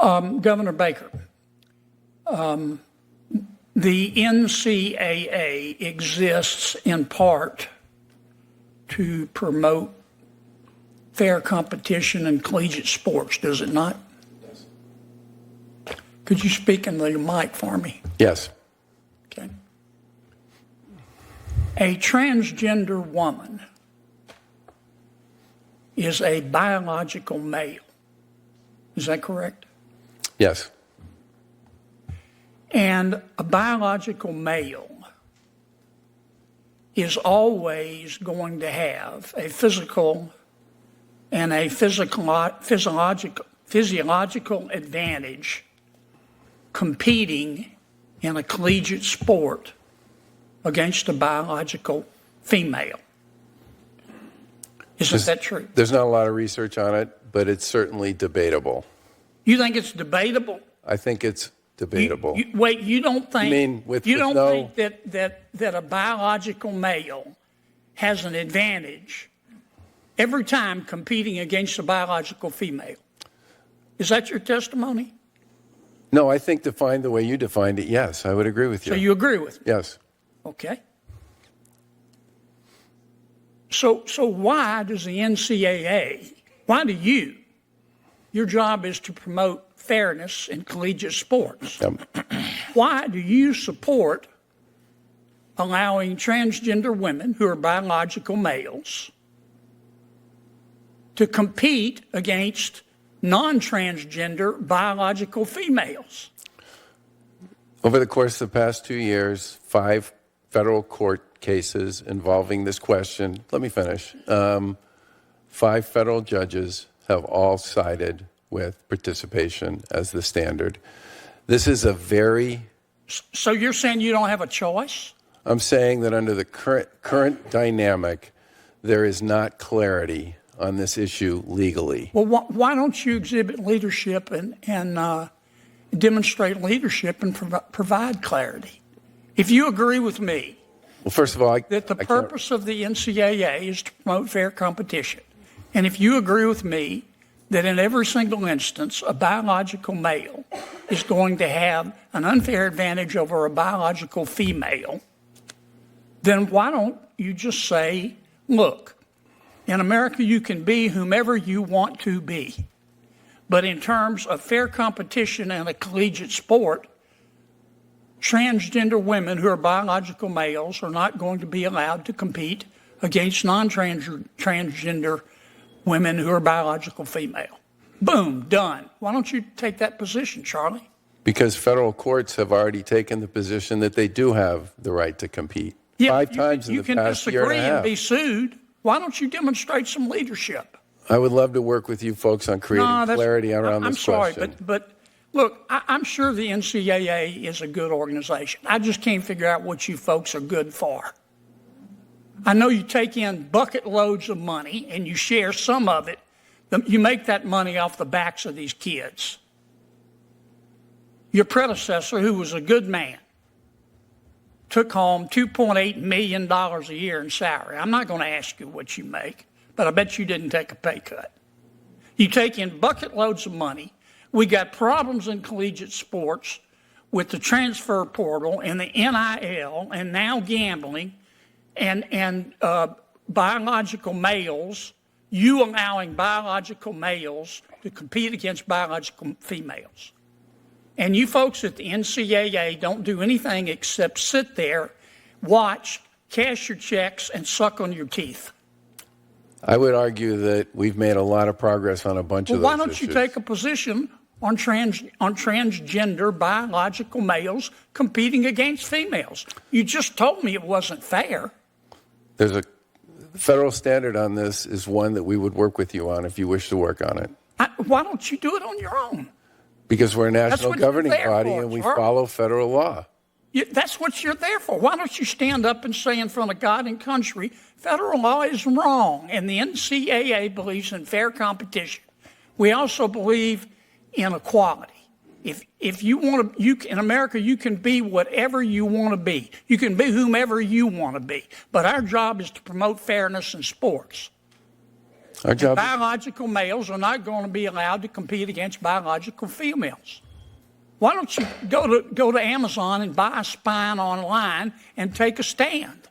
Governor Baker, the NCAA exists in part to promote fair competition in collegiate sports, does it not? Yes. Could you speak in the mic for me? Yes. Okay. A transgender woman is a biological male. Is that correct? Yes. And a biological male is always going to have a physical and a physiological advantage competing in a collegiate sport against a biological female. Isn't that true? There's not a lot of research on it, but it's certainly debatable. You think it's debatable? I think it's debatable. You don't think? I mean, think that a biological male has an advantage every time competing against a biological female? Is that your testimony? No, I think defined the way you defined it, yes, I would agree with you. So you agree with me? Yes. Okay. So why does the NCAA, why do you, your job is to promote fairness in collegiate sports. Why do you support allowing transgender women who are biological males to compete against non-transgender biological females? Over the course of the past 2 years, 5 federal court cases involving this question. Let me finish. 5 federal judges have all sided with participation as the standard. This is a very... So you're saying you don't have a choice? I'm saying that under the current dynamic, there is not clarity on this issue legally. Well, why don't you exhibit leadership and demonstrate leadership and provide clarity? If you agree with me, well, first of all, that the purpose of the NCAA is to promote fair competition, and if you agree with me that in every single instance, a biological male is going to have an unfair advantage over a biological female, then why don't you just say, look, in America you can be whomever you want to be, but in terms of fair competition in a collegiate sport, transgender women who are biological males are not going to be allowed to compete against non-transgender women who are biological female. Boom, done. Why don't you take that position, Charlie? Because federal courts have already taken the position that they do have the right to compete. Yeah, 5 times in the past year and a half. You can disagree and be sued. Why don't you demonstrate some leadership? I would love to work with you folks on creating clarity around this question. I'm sorry, but look, I'm sure the NCAA is a good organization. I just can't figure out what you folks are good for. I know you take in bucket loads of money and you share some of it. You make that money off the backs of these kids. Your predecessor, who was a good man, took home $2.8 million a year in salary. I'm not going to ask you what you make, but I bet you didn't take a pay cut. You take in bucket loads of money. We got problems in collegiate sports with the transfer portal and the NIL and now gambling and biological males, you allowing biological males to compete against biological females. And you folks at the NCAA don't do anything except sit there, watch, cash your checks, and suck on your teeth. I would argue that we've made a lot of progress on a bunch of those Why don't issues. you take a position on transgender biological males competing against females? You just told me it wasn't fair. There's a federal standard on this is one that we would work with you on if you wish to work on it. Why don't you do it on your own? Because we're a national governing body and we follow federal law. That's what you're there for. Why don't you stand up and say in front of God and country, federal law is wrong, and the NCAA believes in fair competition. We also believe in equality. If you want to, in America, you can be whatever you want to be. You can be whomever you want to be. But our job is to promote fairness in sports. Our job. Biological males are not going to be allowed to compete against biological females. Why don't you go to Amazon and buy a spine online and take a stand?